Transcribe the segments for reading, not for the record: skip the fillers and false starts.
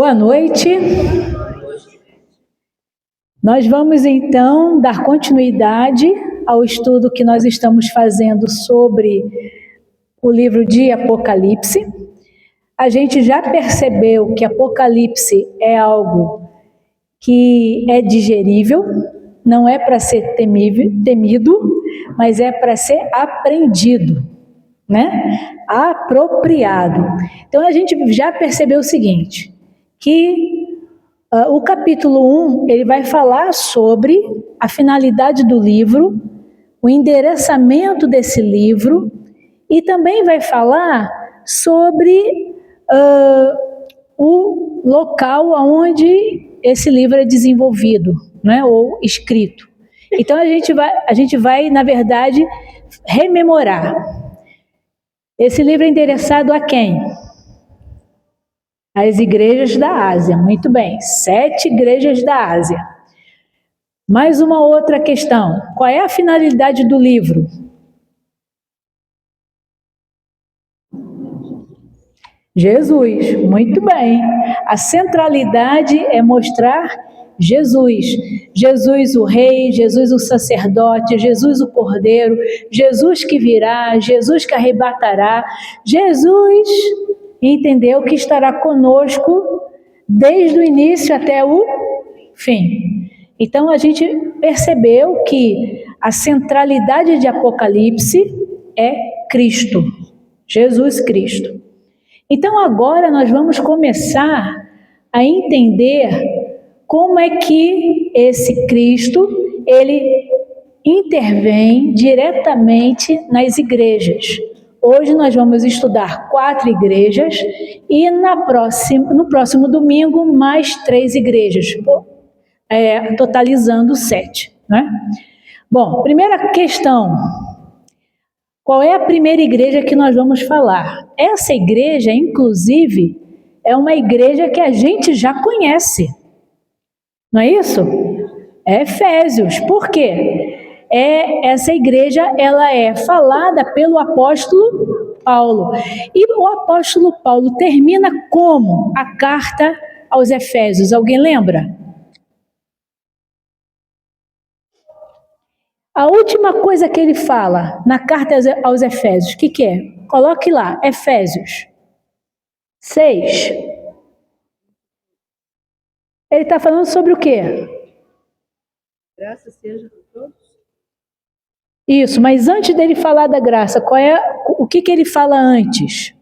Boa noite. Nós vamos então dar continuidade ao estudo que nós estamos fazendo sobre o livro de Apocalipse. A gente já percebeu que Apocalipse é algo que é digerível, não é para ser temido, mas é para ser aprendido, né? Apropriado. Então a gente já percebeu o seguinte, que o capítulo 1, ele vai falar sobre a finalidade do livro, o endereçamento desse livro, e também vai falar sobre o local onde esse livro é desenvolvido, né, ou escrito. Então a gente vai, na verdade, rememorar. Esse livro é endereçado a quem? As igrejas da Ásia. Muito bem, 7 igrejas da Ásia. Mais uma outra questão. Qual é a finalidade do livro? Jesus. Muito bem. A centralidade é mostrar Jesus. Jesus o Rei, Jesus o sacerdote, Jesus o Cordeiro, Jesus que virá, Jesus que arrebatará, Jesus entendeu que estará conosco desde o início até o fim. Então a gente percebeu que a centralidade de Apocalipse é Cristo, Jesus Cristo. Então agora nós vamos começar a entender como é que esse Cristo, ele intervém diretamente nas igrejas. Hoje nós vamos estudar 4 igrejas e no próximo domingo mais 3 igrejas, totalizando 7. Né? Bom, primeira questão. Qual é a primeira igreja que nós vamos falar? Essa igreja, inclusive, é uma igreja que a gente já conhece. Não é isso? É Efésios. Por quê? Essa igreja, ela é falada pelo apóstolo Paulo. E o apóstolo Paulo termina como a carta aos Efésios? Alguém lembra? A última coisa que ele fala na carta aos Efésios, o que é? Coloque lá, Efésios 6. Ele está falando sobre o quê? Graça seja a todos. Isso, mas antes dele falar da graça, o que ele fala antes?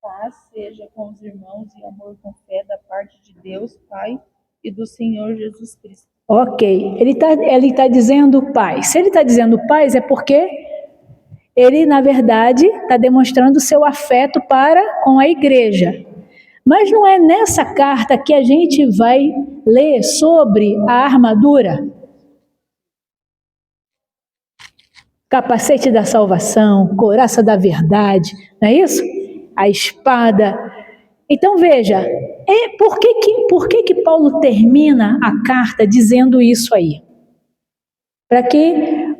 Paz seja com os irmãos e amor com fé da parte de Deus, Pai, e do Senhor Jesus Cristo. Ok, ele tá dizendo paz. Se ele está dizendo paz, é porque ele, na verdade, está demonstrando seu afeto para com a igreja. Mas não é nessa carta que a gente vai ler sobre a armadura? Capacete da salvação, couraça da verdade, não é isso? A espada. Então veja, por que Paulo termina a carta dizendo isso aí?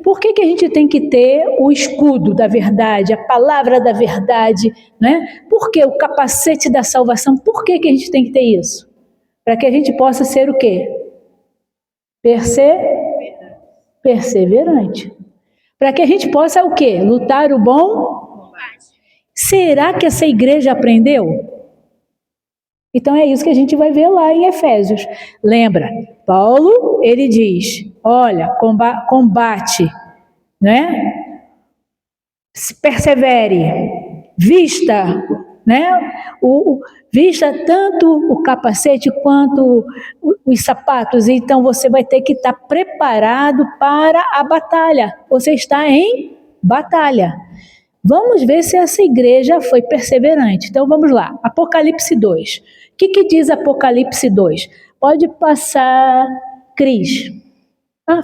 Por que a gente tem que ter o escudo da verdade, a palavra da verdade, né? Por que o capacete da salvação? Por que a gente tem que ter isso? Para que a gente possa ser o quê? Perseverante. Para que a gente possa o quê? Lutar o bom? Será que essa igreja aprendeu? Então é isso que a gente vai ver lá em Efésios. Lembra, Paulo, ele diz, olha, combate, né? Persevere, vista, né? Vista tanto o capacete quanto os sapatos, então você vai ter que estar preparado para a batalha. Você está em batalha. Vamos ver se essa igreja foi perseverante. Então vamos lá, Apocalipse 2. O que diz Apocalipse 2? Pode passar, Cris.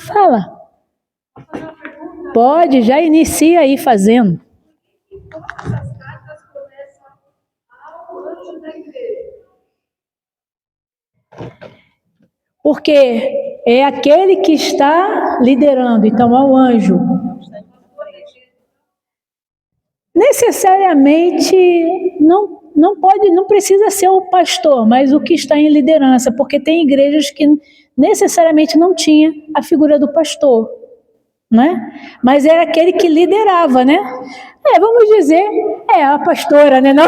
Fala. Pode, já inicia aí fazendo. Todas as cartas começam ao anjo da igreja. Porque é aquele que está liderando, então é o anjo. Necessariamente não precisa ser o pastor, mas o que está em liderança, porque tem igrejas que necessariamente não tinha a figura do pastor, né? Mas era aquele que liderava, né? Vamos dizer, a pastora, né? Não?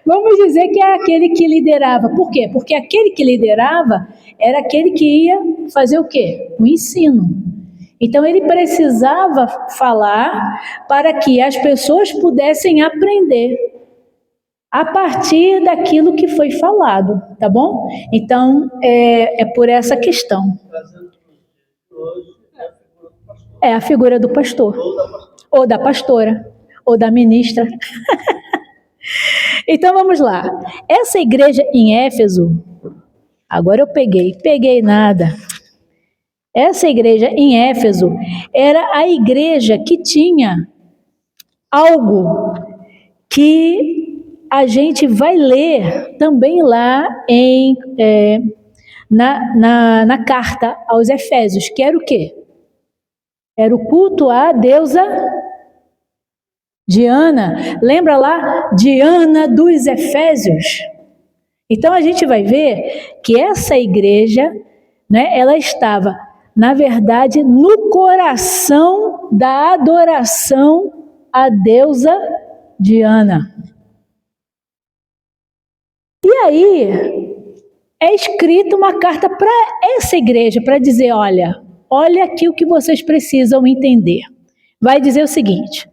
Vamos dizer que é aquele que liderava. Por quê? Porque aquele que liderava era aquele que ia fazer o quê? O ensino. Então ele precisava falar para que as pessoas pudessem aprender a partir daquilo que foi falado, tá bom? Então é por essa questão. É a figura do pastor, ou da pastora, ou da ministra. Então vamos lá. Essa igreja em Éfeso, agora eu peguei nada. Essa igreja em Éfeso era a igreja que tinha algo que a gente vai ler também lá na carta aos Efésios, que era o quê? Era o culto à deusa Diana. Lembra lá? Diana dos Efésios. Então a gente vai ver que essa igreja, né, ela estava, na verdade, no coração da adoração à deusa Diana. E aí é escrita uma carta para essa igreja, para dizer, olha aqui o que vocês precisam entender. Vai dizer o seguinte: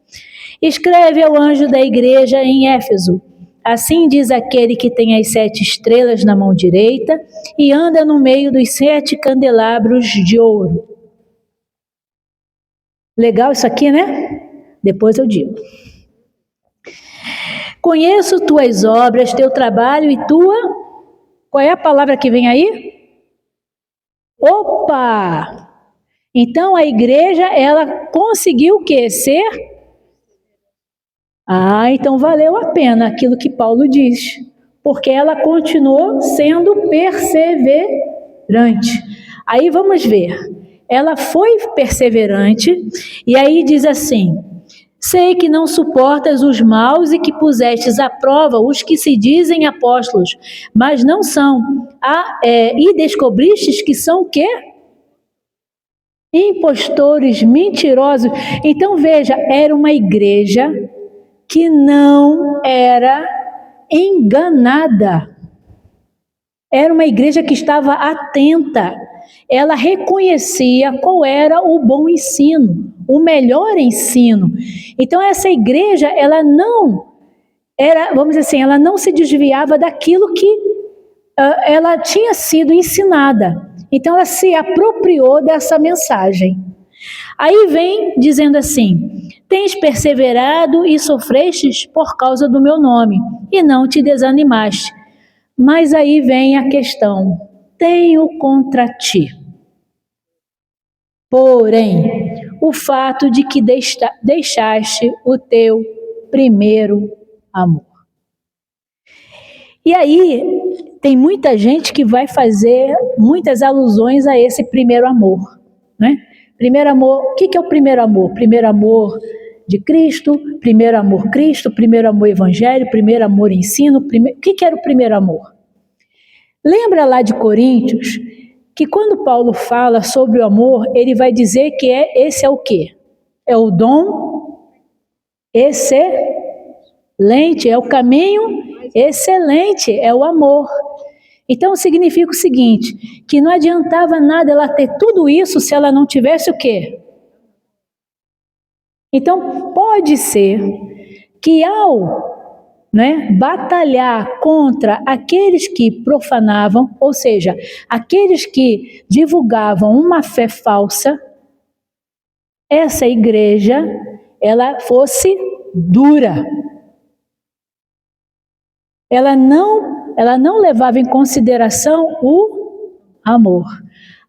escreve ao anjo da igreja em Éfeso, assim diz aquele que tem as 7 estrelas na mão direita e anda no meio dos 7 candelabros de ouro. Legal isso aqui, né? Depois eu digo. Conheço tuas obras, teu trabalho e tua... Qual é a palavra que vem aí? Opa! Então a igreja, ela conseguiu o quê? Ser... então valeu a pena aquilo que Paulo diz, porque ela continuou sendo perseverante. Aí vamos ver, ela foi perseverante, e aí diz assim: sei que não suportas os maus e que pusestes à prova os que se dizem apóstolos, mas não são. E descobristes que são o quê? Impostores, mentirosos. Então veja, era uma igreja que não era enganada. Era uma igreja que estava atenta. Ela reconhecia qual era o bom ensino, o melhor ensino. Então essa igreja, ela não era, vamos dizer assim, ela não se desviava daquilo que ela tinha sido ensinada. Então ela se apropriou dessa mensagem. Aí vem dizendo assim: tens perseverado e sofrestes por causa do meu nome, e não te desanimaste. Mas aí vem a questão: tenho contra ti, porém, o fato de que deixaste o teu primeiro amor. E aí, tem muita gente que vai fazer muitas alusões a esse primeiro amor, né? Primeiro amor, o que é o primeiro amor? Primeiro amor de Cristo, primeiro amor evangelho, primeiro amor ensino. O que era o primeiro amor? Lembra lá de Coríntios, que quando Paulo fala sobre o amor, ele vai dizer que esse é o quê? É o dom excelente, é o caminho excelente, é o amor. Então significa o seguinte, que não adiantava nada ela ter tudo isso se ela não tivesse o quê? Então pode ser que ao batalhar contra aqueles que profanavam, ou seja, aqueles que divulgavam uma fé falsa, essa igreja, ela fosse dura. Ela não levava em consideração o amor.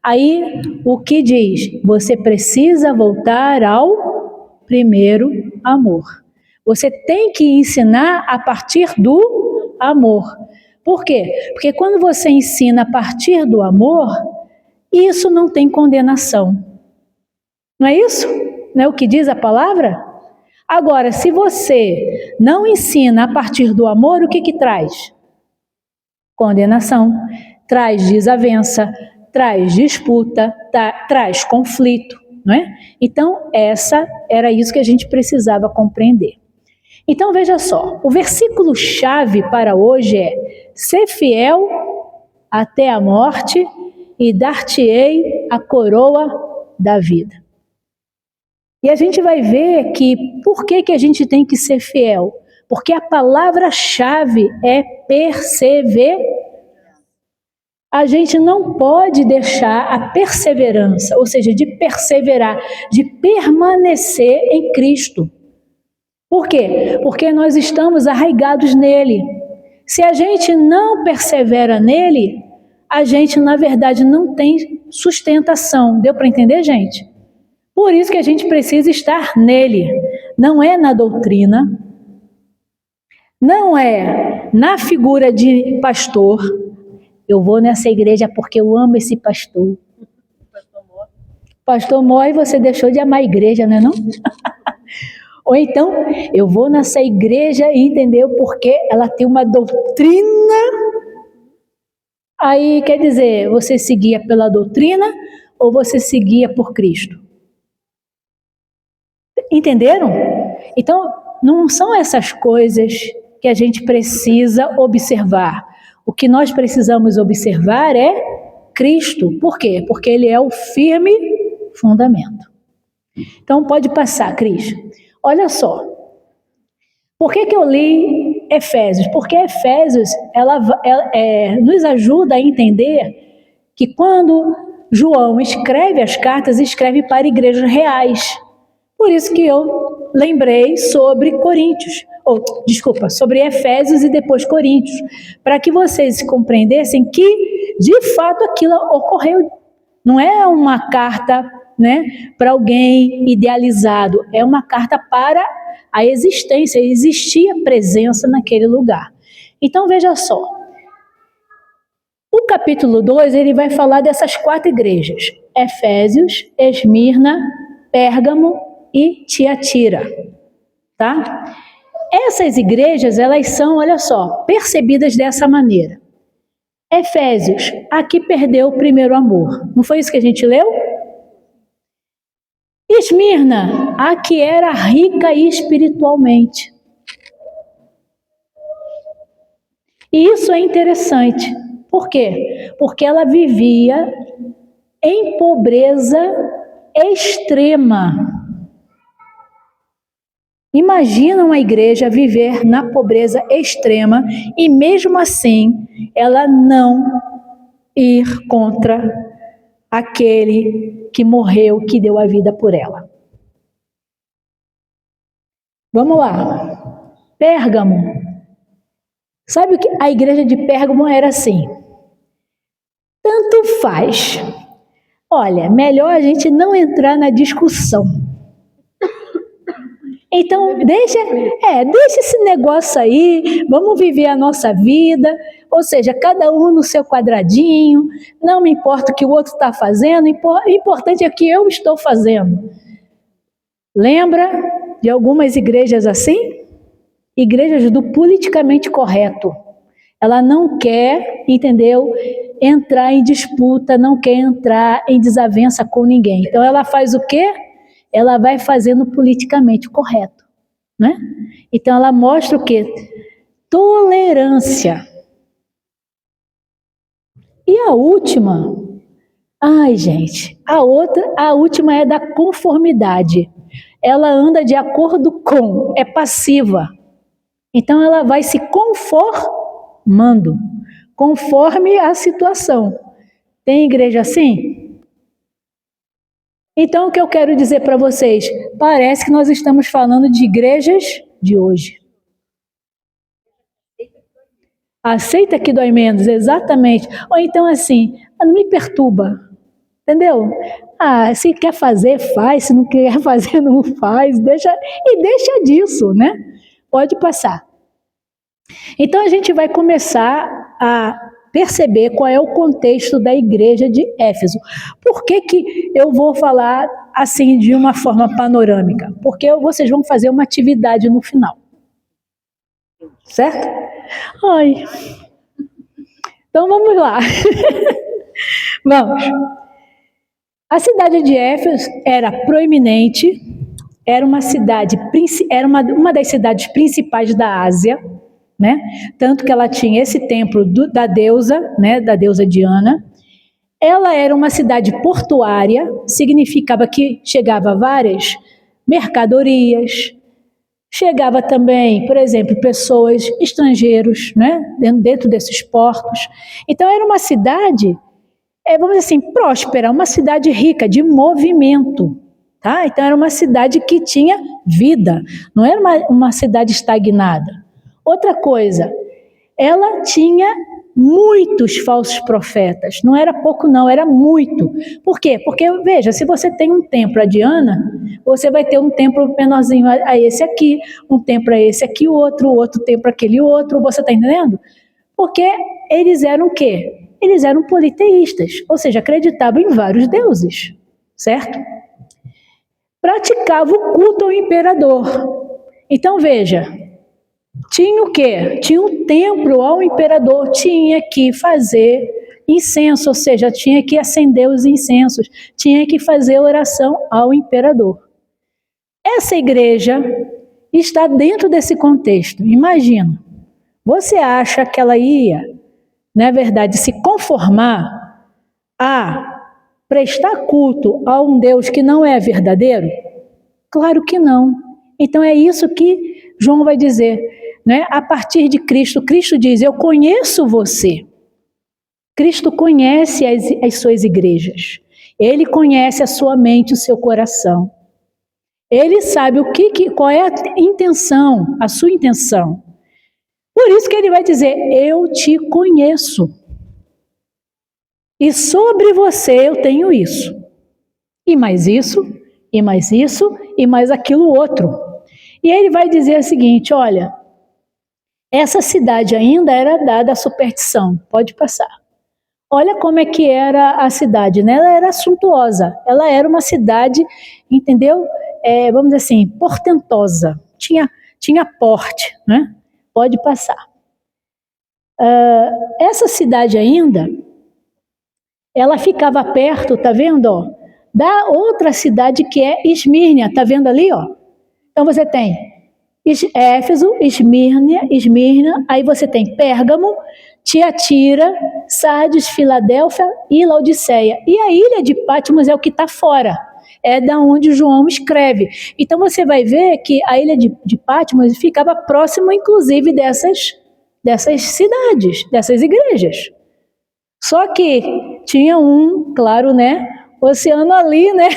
Aí, o que diz? Você precisa voltar ao primeiro amor. Você tem que ensinar a partir do amor. Por quê? Porque quando você ensina a partir do amor, isso não tem condenação. Não é isso? Não é o que diz a palavra? Agora, se você não ensina a partir do amor, o que que traz? Condenação, traz desavença, traz disputa, traz conflito, não é? Então, era isso que a gente precisava compreender. Então, veja só, o versículo-chave para hoje é: ser fiel até a morte e dar-te-ei a coroa da vida. E a gente vai ver que por que a gente tem que ser fiel? Porque a palavra-chave é perseverar. A gente não pode deixar a perseverança, ou seja, de perseverar, de permanecer em Cristo. Por quê? Porque nós estamos arraigados nele. Se a gente não persevera nele, a gente, na verdade, não tem sustentação. Deu para entender, gente? Por isso que a gente precisa estar nele. Não é na doutrina, não é na figura de pastor. Eu vou nessa igreja porque eu amo esse pastor. Pastor morre, você deixou de amar a igreja, não é não? Ou então, eu vou nessa igreja e entendeu porque ela tem uma doutrina. Aí, quer dizer, você seguia pela doutrina ou você seguia por Cristo? Entenderam? Então, não são essas coisas que a gente precisa observar. O que nós precisamos observar é Cristo. Por quê? Porque Ele é o firme fundamento. Então, pode passar, Cris. Olha só. Por que eu li Efésios? Porque Efésios ela nos ajuda a entender que quando João escreve as cartas, escreve para igrejas reais. Por isso que eu lembrei sobre sobre Efésios e depois Coríntios, para que vocês compreendessem que, de fato, aquilo ocorreu. Não é uma carta, né, para alguém idealizado, é uma carta para a existência, existia presença naquele lugar. Então, veja só. O capítulo 2, ele vai falar dessas 4 igrejas: Efésios, Esmirna, Pérgamo e Tiatira, tá? Essas igrejas, elas são, olha só, percebidas dessa maneira. Efésios, aqui perdeu o primeiro amor. Não foi isso que a gente leu? Esmirna, aqui era rica espiritualmente. E isso é interessante. Por quê? Porque ela vivia em pobreza extrema. Imagina uma igreja viver na pobreza extrema e mesmo assim ela não ir contra aquele que morreu, que deu a vida por ela. Vamos lá. Pérgamo. Sabe o que a igreja de Pérgamo era assim? Tanto faz. Olha, melhor a gente não entrar na discussão. Então, deixa esse negócio aí, vamos viver a nossa vida, ou seja, cada um no seu quadradinho, não me importa o que o outro está fazendo, o importante é o que eu estou fazendo. Lembra de algumas igrejas assim? Igrejas do politicamente correto. Ela não quer, entendeu, entrar em disputa, não quer entrar em desavença com ninguém. Então, ela faz o quê? Ela vai fazendo politicamente correto, né? Então ela mostra o quê? Tolerância. E a última, gente, a última é da conformidade. Ela anda de acordo com, é passiva. Então ela vai se conformando, conforme a situação. Tem igreja assim? Então, o que eu quero dizer para vocês? Parece que nós estamos falando de igrejas de hoje. Aceita que dói menos, exatamente. Ou então assim, não me perturba, entendeu? Se quer fazer, faz. Se não quer fazer, não faz. Deixa disso, né? Pode passar. Então, a gente vai começar a perceber qual é o contexto da igreja de Éfeso. Por que eu vou falar assim de uma forma panorâmica, porque vocês vão fazer uma atividade no final. Certo? Ai. Então vamos lá. Vamos. A cidade de Éfeso era proeminente, era uma das cidades principais da Ásia, né? Tanto que ela tinha esse templo da deusa, né? Da deusa Diana. Ela era uma cidade portuária, significava que chegava várias mercadorias, chegava também, por exemplo, pessoas, estrangeiros, né, dentro desses portos. Então era uma cidade, vamos dizer assim, próspera, uma cidade rica de movimento. Tá? Então era uma cidade que tinha vida, não era uma cidade estagnada. Outra coisa, ela tinha muitos falsos profetas, não era pouco não, era muito. Por quê? Porque, veja, se você tem um templo a Diana, você vai ter um templo menorzinho a esse aqui, um templo a esse aqui, outro templo aquele outro, você está entendendo? Porque eles eram o quê? Eles eram politeístas, ou seja, acreditavam em vários deuses, certo? Praticava o culto ao imperador. Então, veja, tinha o quê? Tinha um templo ao imperador, tinha que fazer incenso, ou seja, tinha que acender os incensos, tinha que fazer oração ao imperador. Essa igreja está dentro desse contexto. Imagina, você acha que ela ia, na verdade, se conformar a prestar culto a um Deus que não é verdadeiro? Claro que não. Então é isso que João vai dizer, né? A partir de Cristo, Cristo diz, eu conheço você. Cristo conhece as suas igrejas. Ele conhece a sua mente, o seu coração. Ele sabe qual é a intenção, a sua intenção. Por isso que ele vai dizer, eu te conheço. E sobre você eu tenho isso. E mais isso, e mais isso, e mais aquilo outro. E ele vai dizer o seguinte, olha, essa cidade ainda era dada à superstição, pode passar. Olha como é que era a cidade, né? Ela era suntuosa, ela era uma cidade, entendeu? Vamos dizer assim, portentosa, tinha porte, né? Pode passar. Essa cidade ainda, ela ficava perto, tá vendo, ó, da outra cidade que é Esmirna, tá vendo ali, ó? Então você tem Éfeso, Esmirna, aí você tem Pérgamo, Tiatira, Sardes, Filadélfia e Laodiceia. E a ilha de Patmos é o que está fora, é da onde João escreve. Então você vai ver que a ilha de Patmos ficava próximo, inclusive, dessas cidades, dessas igrejas. Só que tinha claro, né, oceano ali, né,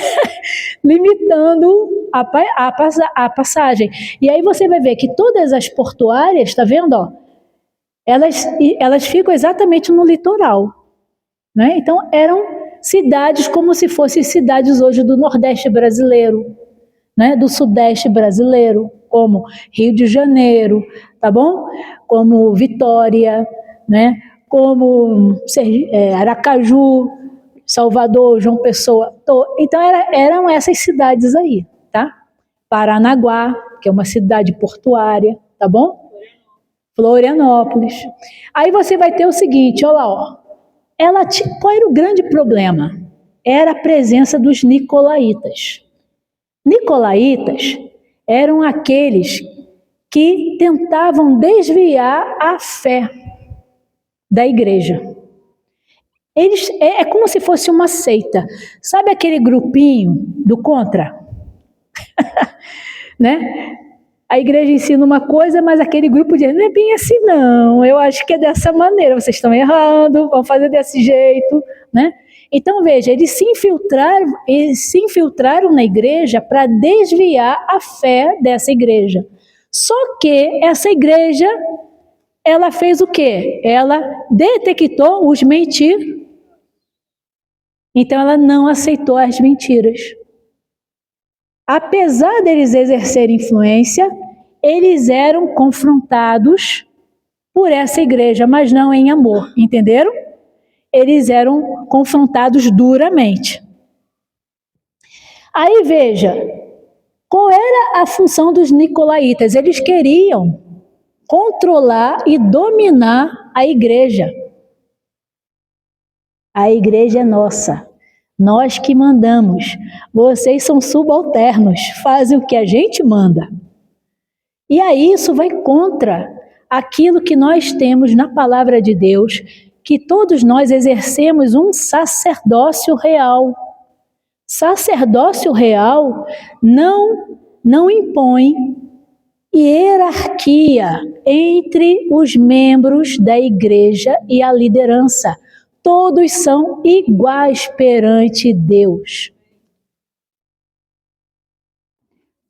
limitando a passagem. E aí você vai ver que todas as portuárias, tá vendo, ó, elas ficam exatamente no litoral, né? Então eram cidades como se fossem cidades hoje do Nordeste brasileiro, né, do Sudeste brasileiro, como Rio de Janeiro, tá bom? Como Vitória, né? Como Aracaju, Salvador, João Pessoa. Então eram essas cidades aí, tá? Paranaguá, que é uma cidade portuária, tá bom? Florianópolis. Aí você vai ter o seguinte, olha lá, ó. Qual era o grande problema? Era a presença dos nicolaítas. Nicolaítas eram aqueles que tentavam desviar a fé da igreja. É como se fosse uma seita. Sabe aquele grupinho do contra? Né? A igreja ensina uma coisa, mas aquele grupo diz, não é bem assim não, eu acho que é dessa maneira, vocês estão errando, vão fazer desse jeito, né? Então veja, eles se infiltraram na igreja para desviar a fé dessa igreja. Só que essa igreja, ela fez o quê? Ela detectou os mentiras. Então ela não aceitou as mentiras. Apesar deles exercerem influência, eles eram confrontados por essa igreja, mas não em amor, entenderam? Eles eram confrontados duramente. Aí veja, qual era a função dos nicolaítas? Eles queriam controlar e dominar a igreja. A igreja é nossa, nós que mandamos. Vocês são subalternos, fazem o que a gente manda. E aí isso vai contra aquilo que nós temos na palavra de Deus, que todos nós exercemos um sacerdócio real. Sacerdócio real não impõe hierarquia entre os membros da igreja e a liderança. Todos são iguais perante Deus.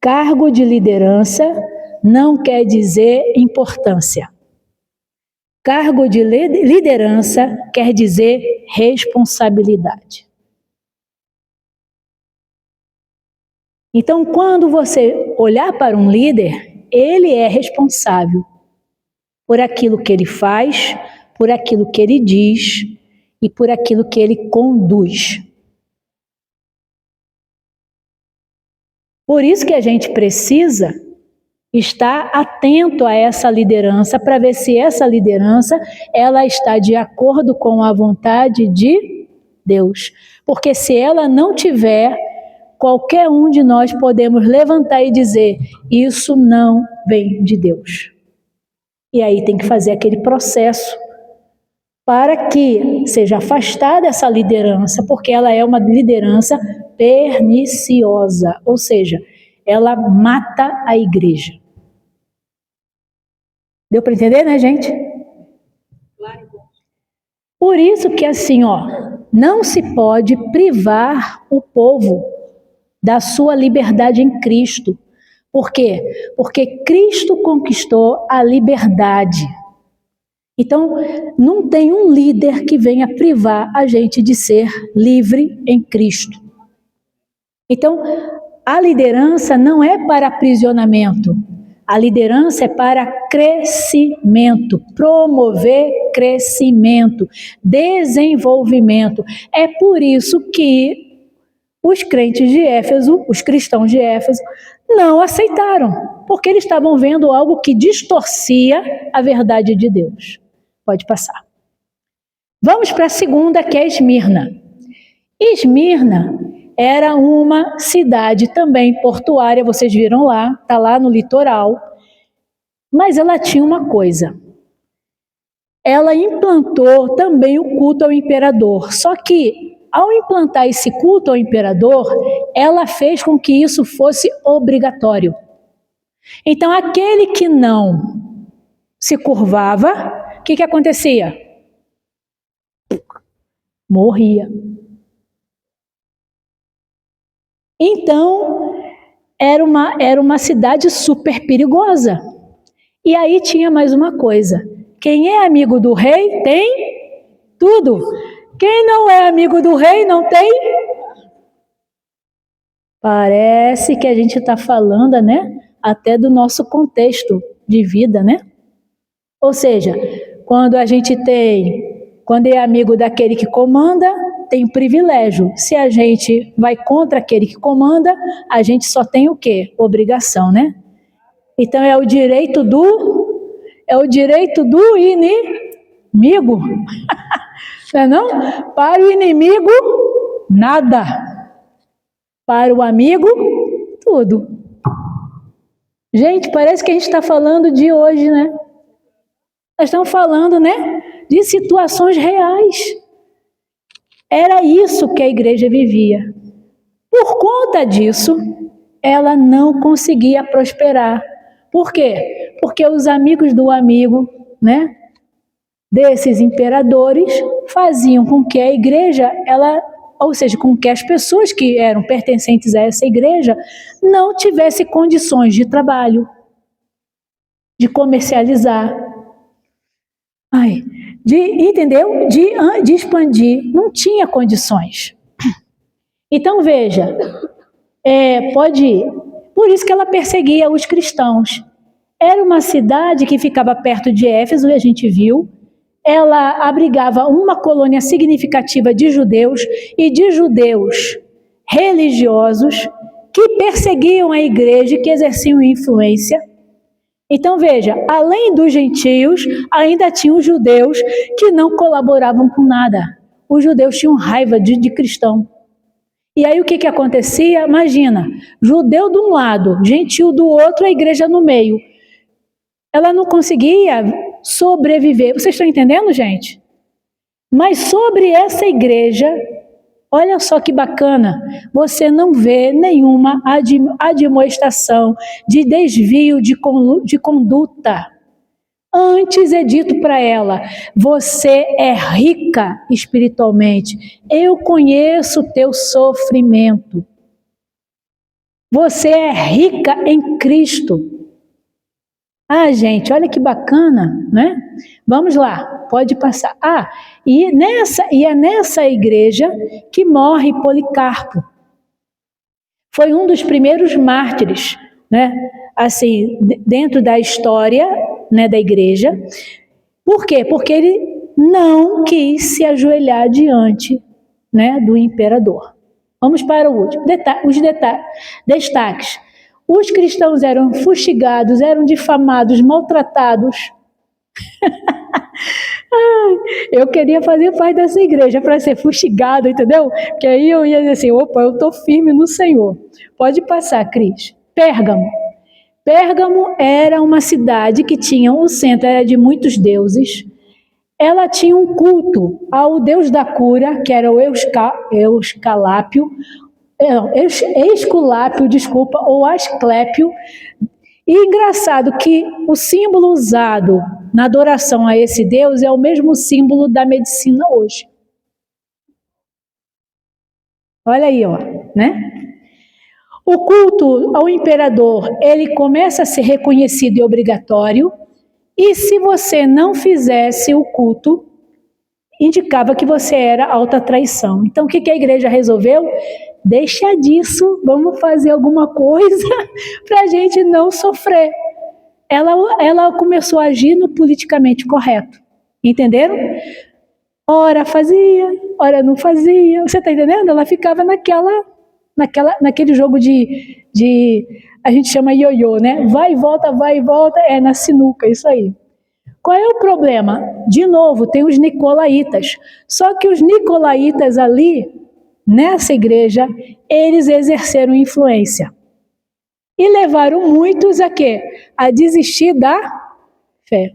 Cargo de liderança não quer dizer importância. Cargo de liderança quer dizer responsabilidade. Então, quando você olhar para um líder, ele é responsável por aquilo que ele faz, por aquilo que ele diz e por aquilo que ele conduz. Por isso que a gente precisa estar atento a essa liderança para ver se essa liderança ela está de acordo com a vontade de Deus. Porque se ela não tiver, qualquer um de nós podemos levantar e dizer, isso não vem de Deus. E aí tem que fazer aquele processo para que seja afastada essa liderança, porque ela é uma liderança perniciosa, ou seja, ela mata a igreja. Deu para entender, né, gente? Por isso que assim, não se pode privar o povo da sua liberdade em Cristo. Por quê? Porque Cristo conquistou a liberdade. Então, não tem um líder que venha privar a gente de ser livre em Cristo. Então, a liderança não é para aprisionamento. A liderança é para crescimento, promover crescimento, desenvolvimento. É por isso que os crentes de Éfeso, os cristãos de Éfeso, não aceitaram, porque eles estavam vendo algo que distorcia a verdade de Deus. Pode passar. Vamos para a segunda, que é Esmirna. Esmirna era uma cidade também portuária, vocês viram lá, está lá no litoral, mas ela tinha uma coisa. Ela implantou também o culto ao imperador, só que ao implantar esse culto ao imperador, ela fez com que isso fosse obrigatório. Então, aquele que não se curvava, o que acontecia? Morria. Então, era uma cidade super perigosa. E aí tinha mais uma coisa. Quem é amigo do rei tem tudo. Quem não é amigo do rei não tem. Parece que a gente está falando, né? Até do nosso contexto de vida, né? Ou seja, quando é amigo daquele que comanda, tem privilégio. Se a gente vai contra aquele que comanda, a gente só tem o quê? Obrigação, né? Então é o direito do inimigo. Não é não? Para o inimigo, nada. Para o amigo, tudo. Gente, parece que a gente está falando de hoje, né? Nós estamos falando, né? De situações reais. Era isso que a igreja vivia. Por conta disso, ela não conseguia prosperar. Por quê? Porque os amigos do amigo, né, desses imperadores, faziam com que a igreja, ou seja, com que as pessoas que eram pertencentes a essa igreja não tivessem condições de trabalho, de comercializar, entendeu? De expandir, não tinha condições. Então veja, pode ir. Por isso que ela perseguia os cristãos. Era uma cidade que ficava perto de Éfeso, e a gente viu. Ela abrigava uma colônia significativa de judeus, e de judeus religiosos que perseguiam a igreja e que exerciam influência. Então veja, além dos gentios, ainda tinham os judeus que não colaboravam com nada. Os judeus tinham raiva de cristão. E aí o que acontecia? Imagina, judeu de um lado, gentil do outro, a igreja no meio. Ela não conseguia sobreviver. Vocês estão entendendo, gente? Mas sobre essa igreja, olha só que bacana, você não vê nenhuma admoestação de desvio de conduta. Antes é dito para ela, você é rica espiritualmente, eu conheço o teu sofrimento. Você é rica em Cristo. Ah, gente, olha que bacana, né? Vamos lá, pode passar. E é nessa igreja que morre Policarpo. Foi um dos primeiros mártires, né? Assim, dentro da história, né, da igreja. Por quê? Porque ele não quis se ajoelhar diante, né, do imperador. Vamos para o último. Destaques. Os cristãos eram fustigados, eram difamados, maltratados. Eu queria fazer parte dessa igreja para ser fustigado, entendeu? Porque aí eu ia dizer assim, opa, eu estou firme no Senhor. Pode passar, Cris. Pérgamo. Pérgamo era uma cidade que tinha o centro, era de muitos deuses. Ela tinha um culto ao deus da cura, que era o Esculápio, ou Asclépio. E engraçado que o símbolo usado na adoração a esse deus é o mesmo símbolo da medicina hoje. Olha aí, ó, né? O culto ao imperador, ele começa a ser reconhecido e obrigatório, e se você não fizesse o culto, indicava que você era alta traição. Então, o que a igreja resolveu? Deixa disso, vamos fazer alguma coisa para a gente não sofrer. Ela começou a agir no politicamente correto, entenderam? Ora fazia, ora não fazia, você está entendendo? Ela ficava naquele jogo de a gente chama ioiô, né? Vai e volta, é na sinuca, isso aí. Qual é o problema? De novo, tem os nicolaítas. Só que os nicolaítas ali, nessa igreja, eles exerceram influência. E levaram muitos a quê? A desistir da fé.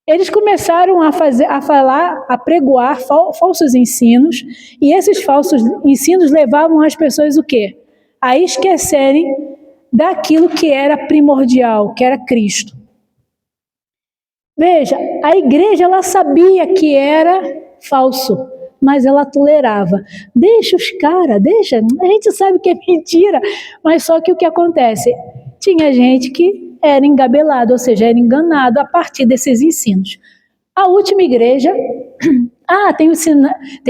Eles começaram a pregoar falsos ensinos, e esses falsos ensinos levavam as pessoas o quê? A esquecerem daquilo que era primordial, que era Cristo. Veja, a igreja ela sabia que era falso, mas ela tolerava. Deixa os caras, deixa, a gente sabe que é mentira, mas só que o que acontece? Tinha gente que era engabelado, ou seja, era enganado a partir desses ensinos. A última igreja, tem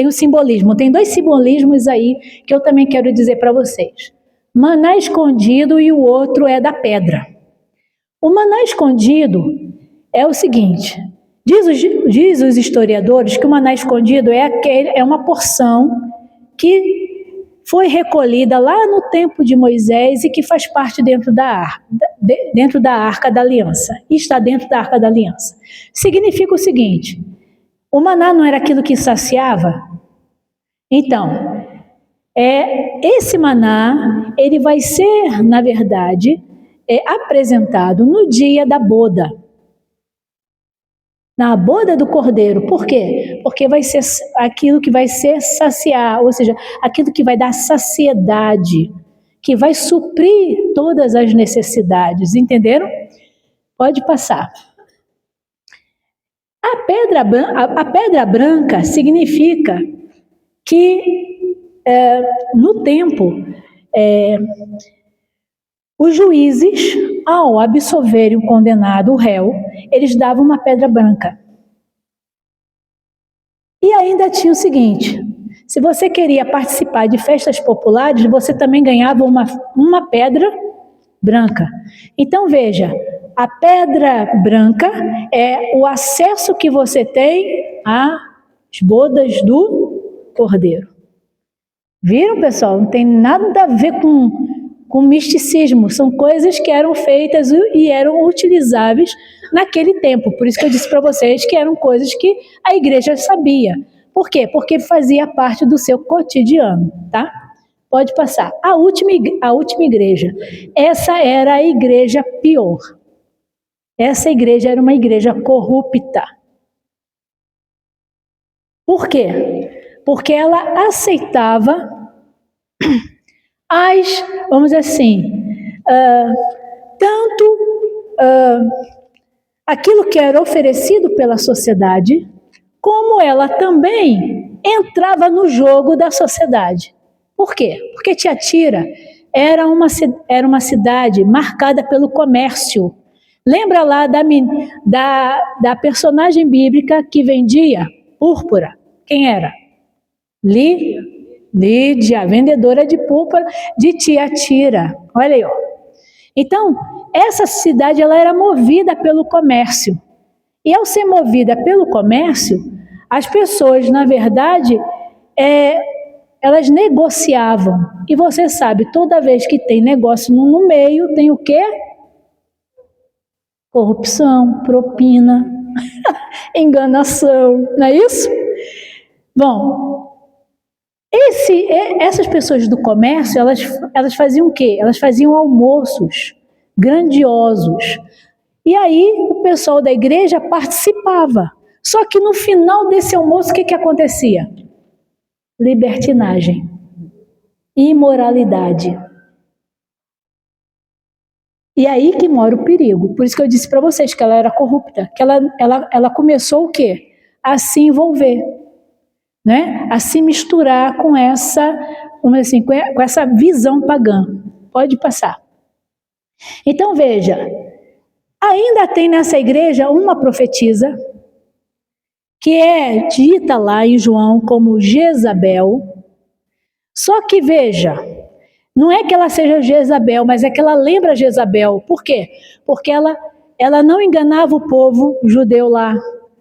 o simbolismo, tem dois simbolismos aí que eu também quero dizer para vocês. Maná escondido e o outro é da pedra. O maná escondido é o seguinte, diz os historiadores que o maná escondido é uma porção que foi recolhida lá no tempo de Moisés e que faz parte dentro da Arca da Aliança. E está dentro da Arca da Aliança. Significa o seguinte, o maná não era aquilo que saciava? Então, esse maná, ele vai ser, na verdade, apresentado no dia da boda. Na boda do cordeiro. Por quê? Porque vai ser aquilo que vai ser saciar, ou seja, aquilo que vai dar saciedade, que vai suprir todas as necessidades, entenderam? Pode passar. A pedra branca significa que no tempo os juízes, ao absolverem o condenado, o réu, eles davam uma pedra branca. E ainda tinha o seguinte, se você queria participar de festas populares, você também ganhava uma pedra branca. Então veja, a pedra branca é o acesso que você tem às bodas do cordeiro. Viram, pessoal? Não tem nada a ver com misticismo. São coisas que eram feitas e eram utilizáveis naquele tempo. Por isso que eu disse para vocês que eram coisas que a igreja sabia. Por quê? Porque fazia parte do seu cotidiano, tá? Pode passar. A última igreja. Essa era a igreja pior. Essa igreja era uma igreja corrupta. Por quê? Porque ela aceitava vamos dizer assim, tanto aquilo que era oferecido pela sociedade, como ela também entrava no jogo da sociedade. Por quê? Porque Tiatira era uma cidade marcada pelo comércio. Lembra lá da personagem bíblica que vendia púrpura? Quem era? Lídia, vendedora de púrpura de Tiatira. Olha aí, ó. Então, essa cidade ela era movida pelo comércio. E ao ser movida pelo comércio, as pessoas, na verdade, elas negociavam. E você sabe, toda vez que tem negócio no meio, tem o quê? Corrupção, propina, enganação, não é isso? Bom, essas pessoas do comércio, elas faziam o quê? Elas faziam almoços grandiosos. E aí o pessoal da igreja participava. Só que no final desse almoço, o que acontecia? Libertinagem, imoralidade. E aí que mora o perigo. Por isso que eu disse para vocês que ela era corrupta, que ela começou o quê? A se envolver, né? A se misturar com essa, vamos dizer assim, com essa visão pagã. Pode passar. Então veja, ainda tem nessa igreja uma profetisa que é dita lá em João como Jezabel. Só que veja, não é que ela seja Jezabel, mas é que ela lembra Jezabel. Por quê? Porque ela não enganava o povo judeu lá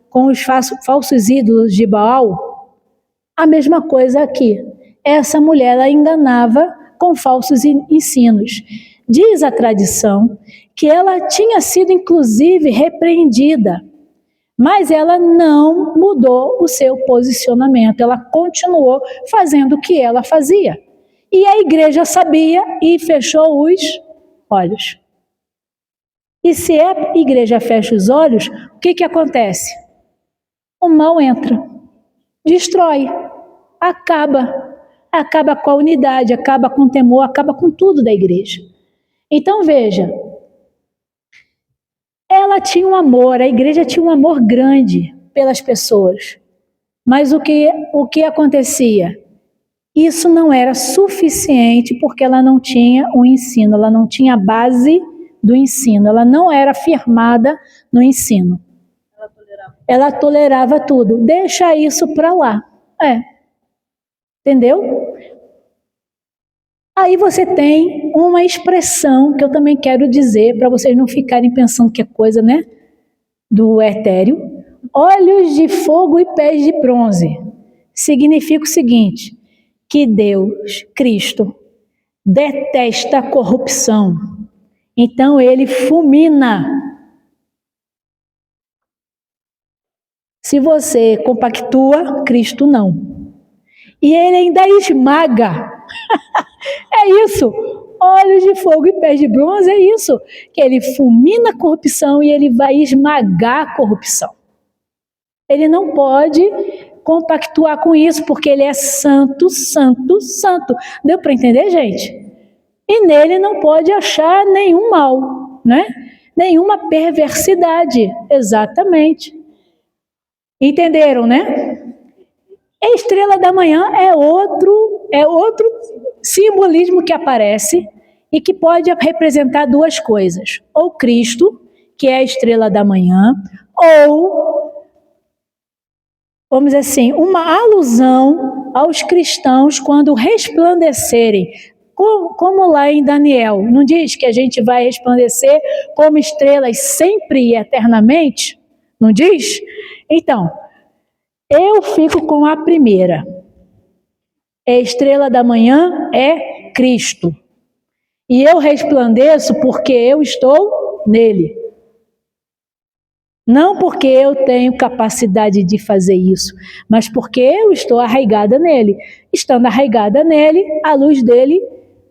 com os falsos ídolos de Baal. A mesma coisa aqui. Essa mulher ela enganava com falsos ensinos. Diz a tradição que ela tinha sido inclusive repreendida, mas ela não mudou o seu posicionamento, ela continuou fazendo o que ela fazia. E a igreja sabia e fechou os olhos. E se a igreja fecha os olhos, o que acontece? O mal entra, destrói, acaba com a unidade, acaba com o temor, acaba com tudo da igreja. Então veja, ela tinha um amor, a igreja tinha um amor grande pelas pessoas. Mas o que acontecia? Isso não era suficiente porque ela não tinha o ensino, ela não tinha a base do ensino, ela não era firmada no ensino. Ela tolerava tudo. Deixa isso para lá. Entendeu? Aí você tem uma expressão que eu também quero dizer para vocês não ficarem pensando que é coisa, né, do etéreo. Olhos de fogo e pés de bronze. Significa o seguinte, que Deus, Cristo, detesta a corrupção. Então ele fulmina. Se você compactua, Cristo não. E ele ainda esmaga. É isso. Olhos de fogo e pés de bronze, é isso. Que ele fulmina a corrupção e ele vai esmagar a corrupção. Ele não pode compactuar com isso, porque ele é santo, santo, santo. Deu para entender, gente? E nele não pode achar nenhum mal, né? Nenhuma perversidade. Exatamente. Entenderam, né? A estrela da manhã é outro simbolismo que aparece e que pode representar duas coisas. Ou Cristo, que é a estrela da manhã, ou, vamos dizer assim, uma alusão aos cristãos quando resplandecerem. Como lá em Daniel, não diz que a gente vai resplandecer como estrelas sempre e eternamente? Não diz? Então, eu fico com a primeira. A estrela da manhã é Cristo. E eu resplandeço porque eu estou nele. Não porque eu tenho capacidade de fazer isso, mas porque eu estou arraigada nele. Estando arraigada nele, a luz dele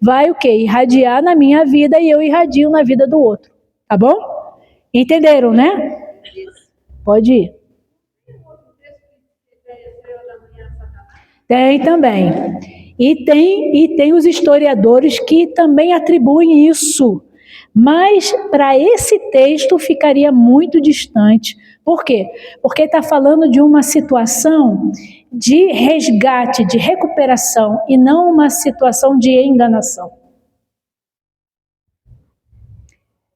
vai o quê? Irradiar na minha vida e eu irradio na vida do outro. Tá bom? Entenderam, né? Pode ir. Tem também. E tem os historiadores que também atribuem isso. Mas para esse texto ficaria muito distante. Por quê? Porque está falando de uma situação de resgate, de recuperação, e não uma situação de enganação.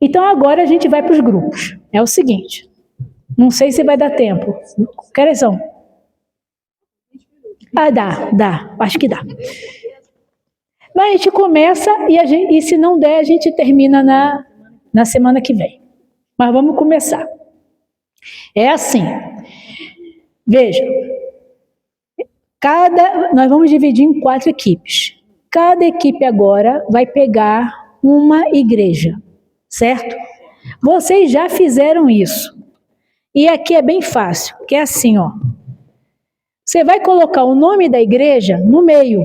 Então agora a gente vai para os grupos. É o seguinte, não sei se vai dar tempo. Que horas são? Ah, dá, acho que dá. Mas a gente começa e se não der, a gente termina na semana que vem. Mas vamos começar. É assim. Veja, nós vamos dividir em 4 equipes. Cada equipe agora vai pegar uma igreja, certo? Vocês já fizeram isso. E aqui é bem fácil, que é assim, ó. Você vai colocar o nome da igreja no meio.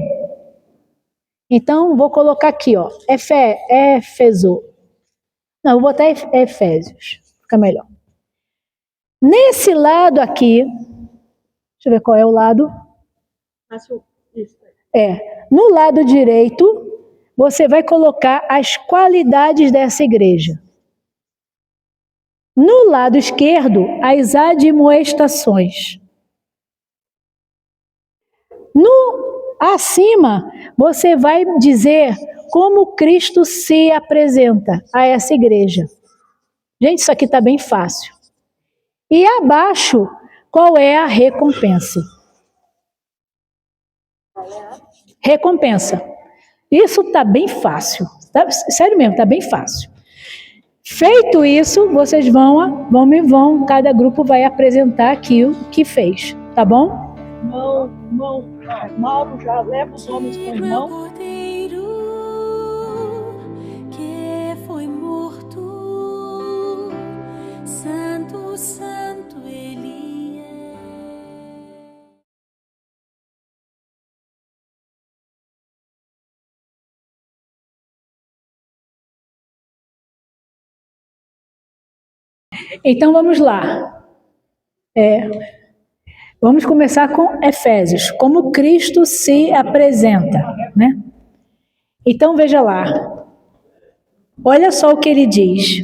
Então, vou colocar aqui, ó, Éfeso. Não, vou botar Efésios, fica melhor. Nesse lado aqui, deixa eu ver qual é o lado. No lado direito, você vai colocar as qualidades dessa igreja. No lado esquerdo, as admoestações. Acima, você vai dizer como Cristo se apresenta a essa igreja. Gente, isso aqui está bem fácil. E abaixo, qual é a recompensa? Recompensa. Isso está bem fácil. Tá, sério mesmo, está bem fácil. Feito isso, vocês vão, cada grupo vai apresentar aqui o que fez, tá bom? Mauro já leva os homens com o irmão. Que foi morto, santo, santo ele é. Então vamos lá. Vamos começar com Efésios, como Cristo se apresenta, né? Então veja lá, olha só o que ele diz.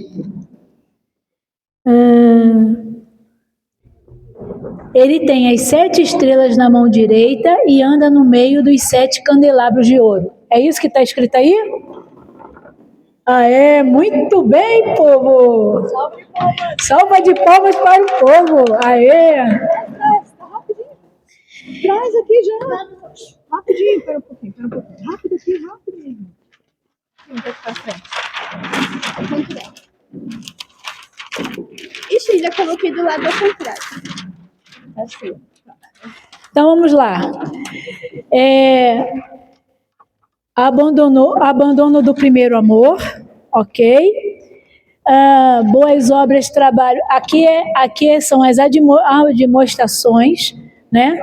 Ele tem as 7 estrelas na mão direita e anda no meio dos 7 candelabros de ouro. É isso que está escrito aí? Muito bem, povo! Salva de palmas para o povo! Traz aqui já. Rapidinho, espera um pouquinho. Rápido aqui, rápido mesmo. Um pouco pra frente. Ixi, já coloquei do lado ao contrário. Assim. Então vamos lá. Abandono do primeiro amor, ok? Boas obras, trabalho. Aqui são as admoestações, né?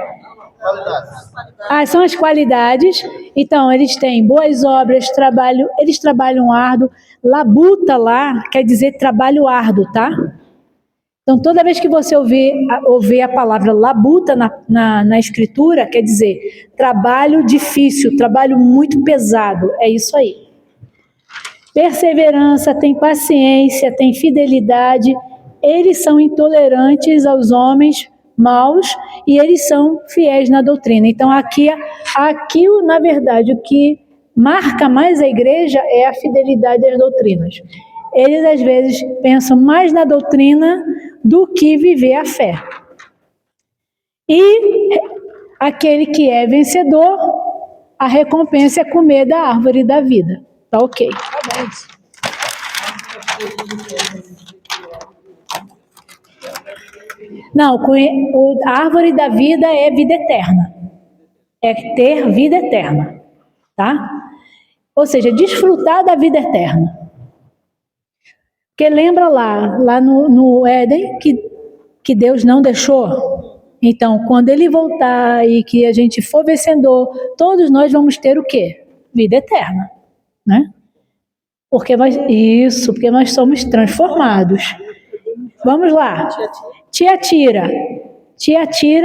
São as qualidades. Então, eles têm boas obras, trabalho, eles trabalham árduo. Labuta lá quer dizer trabalho árduo, tá? Então, toda vez que você ouvir a palavra labuta na escritura, quer dizer trabalho difícil, trabalho muito pesado. É isso aí. Perseverança, tem paciência, tem fidelidade. Eles são intolerantes aos homens maus e eles são fiéis na doutrina. Então, aqui, na verdade, o que marca mais a igreja é a fidelidade às doutrinas. Eles, às vezes, pensam mais na doutrina do que viver a fé. E aquele que é vencedor, a recompensa é comer da árvore da vida. Tá ok. Não, a árvore da vida é vida eterna. é ter vida eterna, tá? Ou seja, desfrutar da vida eterna. Porque lembra lá no Éden, que Deus não deixou? Então, quando Ele voltar e que a gente for vencedor, todos nós vamos ter o quê? Vida eterna, né? Porque nós somos transformados. Vamos lá. Tiatira,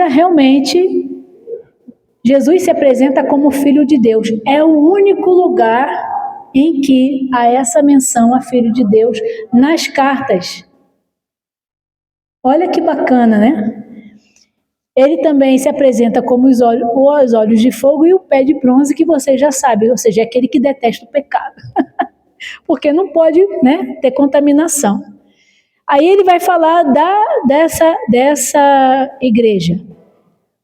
realmente, Jesus se apresenta como Filho de Deus. É o único lugar em que há essa menção a Filho de Deus nas cartas. Olha que bacana, né? Ele também se apresenta como os olhos de fogo e o pé de bronze, que você já sabe, ou seja, é aquele que detesta o pecado. Porque não pode, né, ter contaminação. Aí ele vai falar dessa igreja.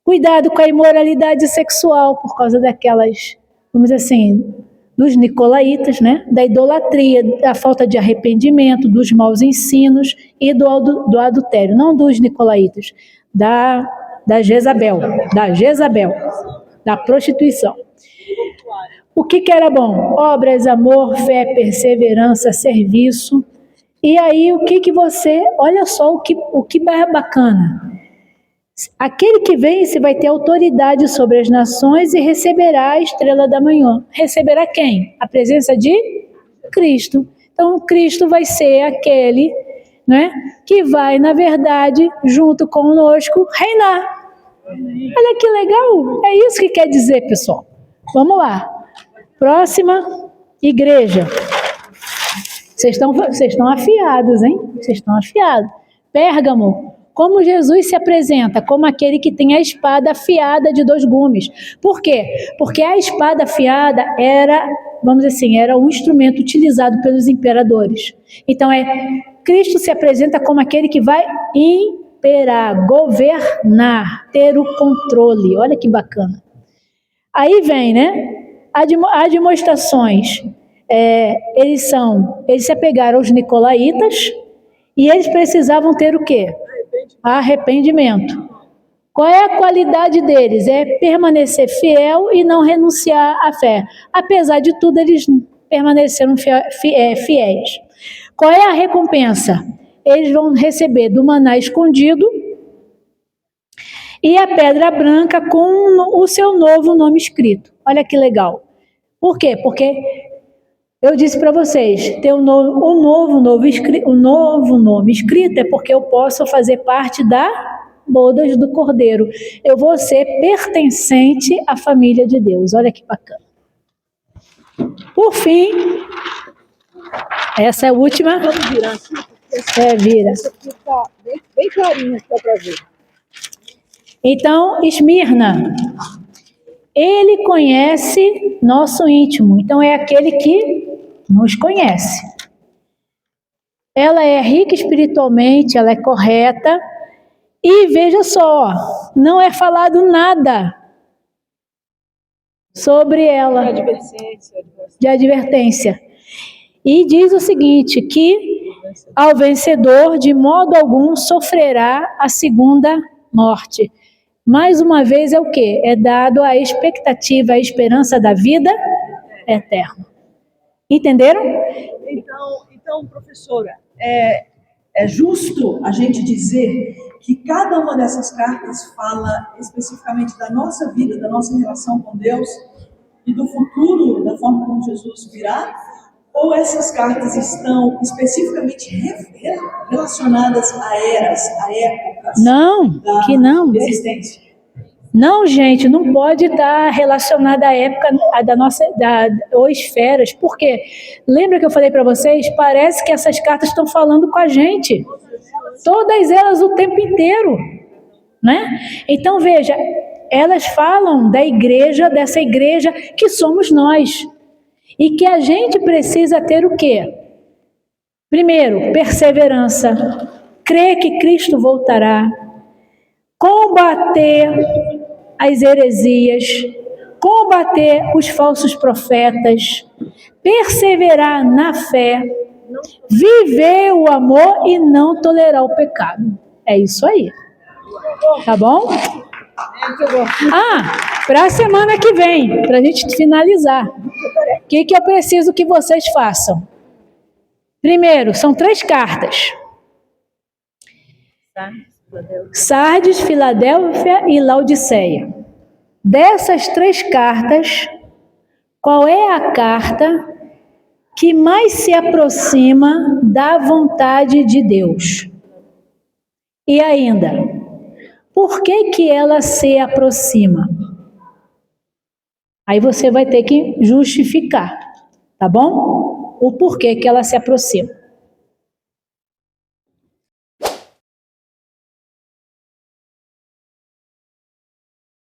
Cuidado com a imoralidade sexual, por causa daquelas, vamos dizer assim, dos nicolaítas, né? Da idolatria, da falta de arrependimento, dos maus ensinos e do adultério. Não dos nicolaítas, da Jezabel, da prostituição. O que era bom? Obras, amor, fé, perseverança, serviço. E aí olha só o que é bacana. Aquele que vence vai ter autoridade sobre as nações e receberá a estrela da manhã. Receberá quem? A presença de Cristo. Então, Cristo vai ser aquele, né, que vai, na verdade, junto conosco, reinar. Olha que legal! É isso que quer dizer, pessoal. Vamos lá. Próxima igreja. Vocês estão afiados, hein? Vocês estão afiados. Pérgamo. Como Jesus se apresenta? Como aquele que tem a espada afiada de 2 gumes. Por quê? Porque a espada afiada era, vamos dizer assim, era um instrumento utilizado pelos imperadores. Então, Cristo se apresenta como aquele que vai imperar, governar, ter o controle. Olha que bacana. Aí vem, né? As demonstrações. Eles se apegaram aos nicolaítas e eles precisavam ter o quê? Arrependimento. Qual é a qualidade deles? É permanecer fiel e não renunciar à fé. Apesar de tudo, eles permaneceram fiéis. Qual é a recompensa? Eles vão receber do maná escondido e a pedra branca com o seu novo nome escrito. Olha que legal. Por quê? Porque eu disse para vocês, ter um novo nome escrito é porque eu posso fazer parte da bodas do Cordeiro. Eu vou ser pertencente à família de Deus. Olha que bacana. Por fim, essa é a última. Vamos virar aqui. Vira. Essa aqui está bem clarinha, dá para ver. Então, Esmirna, ele conhece nosso íntimo. Então, é aquele que nos conhece. Ela é rica espiritualmente, ela é correta. E veja só, não é falado nada sobre ela. De advertência. E diz o seguinte, que ao vencedor, de modo algum, sofrerá a segunda morte. Mais uma vez é o quê? É dado a expectativa, a esperança da vida eterna. Entenderam? Então, professora, é justo a gente dizer que cada uma dessas cartas fala especificamente da nossa vida, da nossa relação com Deus e do futuro, da forma como Jesus virá? Ou essas cartas estão especificamente relacionadas a eras, a épocas da existência? Não, gente, não pode estar relacionada à época ou esferas. Por quê? Lembra que eu falei para vocês? Parece que essas cartas estão falando com a gente. Todas elas o tempo inteiro, né? Então, veja, elas falam dessa igreja que somos nós. E que a gente precisa ter o quê? Primeiro, perseverança. Crer que Cristo voltará. Combater as heresias. Combater os falsos profetas. Perseverar na fé. Viver o amor e não tolerar o pecado. É isso aí. Tá bom? Para a semana que vem, para a gente finalizar. O que eu preciso que vocês façam? Primeiro, são 3 cartas. Sardes, Filadélfia e Laodiceia. Dessas 3 cartas, qual é a carta que mais se aproxima da vontade de Deus? E ainda, por que ela se aproxima? Aí você vai ter que justificar, tá bom? O porquê que ela se aproxima.